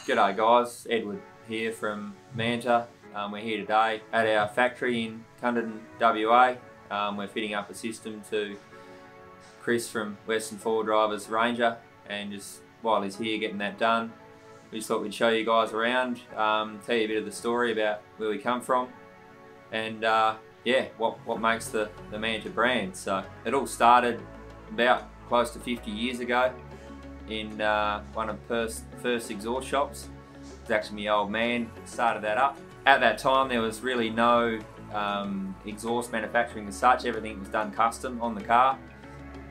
G'day guys, Edward here from Manta. We're here today at our factory in Cunderdin, WA. We're fitting up a system to Chris from Western Four Drivers Ranger, and just while he's here getting that done, we just thought we'd show you guys around, tell you a bit of the story about where we come from, and yeah, what makes the Manta brand. So it all started about close to 50 years ago in one of Perth's first exhaust shops. It was actually my old man started that up. At that time there was really no exhaust manufacturing as such. Everything was done custom on the car,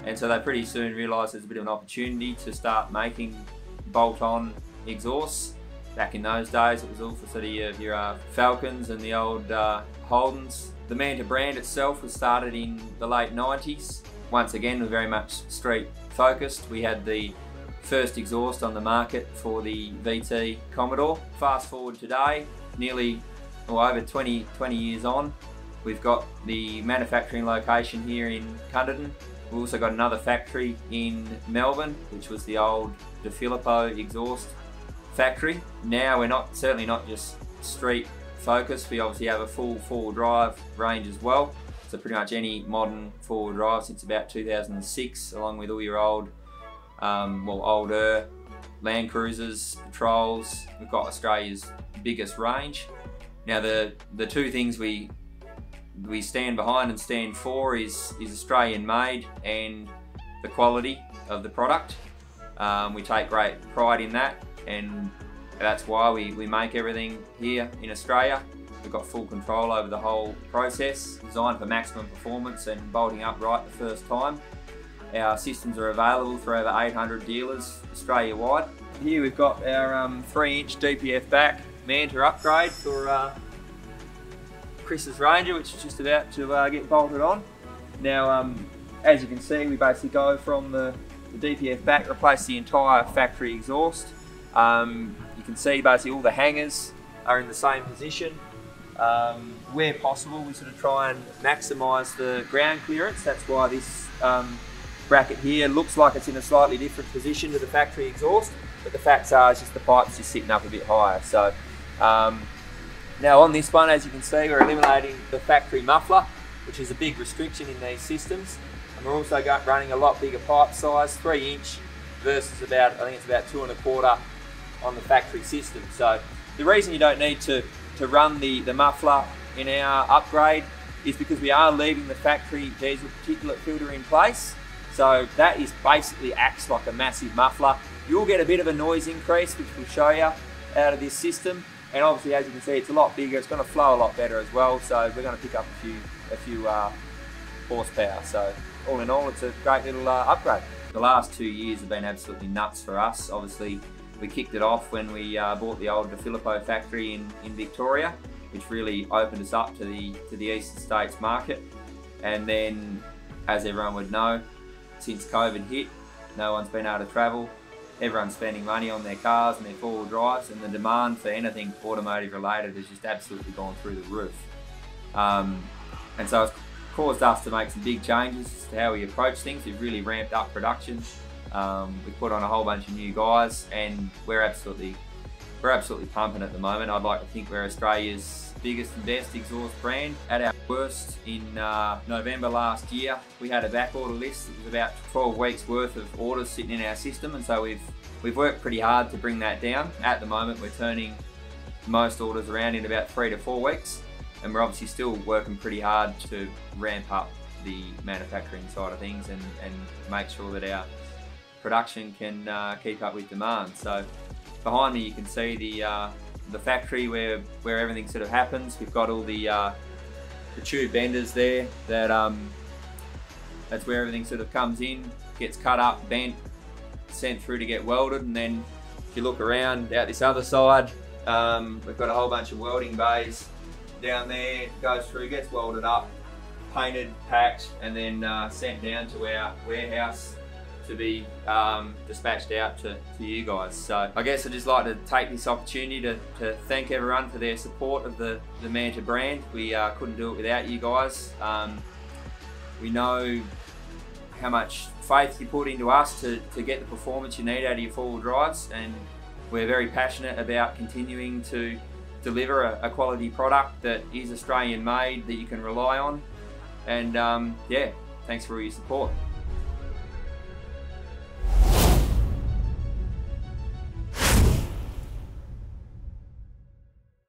and so they pretty soon realised there's a bit of an opportunity to start making bolt-on exhausts. Back in those days it was all for sort of your Falcons and the old Holdens. The Manta brand itself was started in the late 90s. Once again, we're very much street focused. We had the first exhaust on the market for the VT Commodore. Fast forward today, nearly over 20 years on, we've got the manufacturing location here in Cunderdin. We've also got another factory in Melbourne, which was the old De Filippo exhaust factory. Now we're certainly not just street focused. We obviously have a full four-wheel drive range as well. So pretty much any modern four-wheel drive since about 2006, along with all your old older Land Cruisers, Patrols. We've got Australia's biggest range. Now the two things we stand behind and stand for is Australian made and the quality of the product. We take great pride in that, and that's why we make everything here in Australia. We've got full control over the whole process, designed for maximum performance and bolting up right the first time. Our systems are available for over 800 dealers Australia-wide. Here we've got our 3-inch DPF back Manta upgrade for Chris's Ranger, which is just about to get bolted on. Now, as you can see, we basically go from the DPF back, replace the entire factory exhaust. You can see basically all the hangers are in the same position. Where possible, we sort of try and maximise the ground clearance. That's why this bracket here looks like it's in a slightly different position to the factory exhaust, but the facts are it's just the pipe's just sitting up a bit higher. So now on this one, as you can see, we're eliminating the factory muffler, which is a big restriction in these systems, and we're also running a lot bigger pipe size, 3-inch versus about, I think it's about 2 1/4 on the factory system. So the reason you don't need to run the muffler in our upgrade is because we are leaving the factory diesel particulate filter in place. So that is basically acts like a massive muffler. You'll get a bit of a noise increase, which we'll show you out of this system. And obviously, as you can see, it's a lot bigger. It's going to flow a lot better as well. So we're going to pick up a few horsepower. So all in all, it's a great little upgrade. The last 2 years have been absolutely nuts for us. Obviously, we kicked it off when we bought the old De Filippo factory in Victoria, which really opened us up to the eastern states market. And then, as everyone would know, since COVID hit, no one's been able to travel. Everyone's spending money on their cars and their four-wheel drives, and the demand for anything automotive related has just absolutely gone through the roof. And so it's caused us to make some big changes to how we approach things. We've really ramped up production. We've put on a whole bunch of new guys, and we're absolutely pumping at the moment. I'd like to think we're Australia's biggest and best exhaust brand. At our worst in November last year, we had a back order list. It was about 12 weeks worth of orders sitting in our system, and so we've worked pretty hard to bring that down. At the moment, we're turning most orders around in about 3 to 4 weeks, and we're obviously still working pretty hard to ramp up the manufacturing side of things and make sure that our production can keep up with demand. So behind me you can see the factory where everything sort of happens. We've got all the tube benders there that's where everything sort of comes in, gets cut up, bent, sent through to get welded, and then if you look around out this other side, we've got a whole bunch of welding bays down there. It goes through, gets welded up, painted, packed, and then sent down to our warehouse to be dispatched out to you guys. So I guess I'd just like to take this opportunity to thank everyone for their support of the Manta brand. We couldn't do it without you guys. We know how much faith you put into us to get the performance you need out of your four-wheel drives, and we're very passionate about continuing to deliver a quality product that is Australian made, that you can rely on. And yeah, thanks for all your support.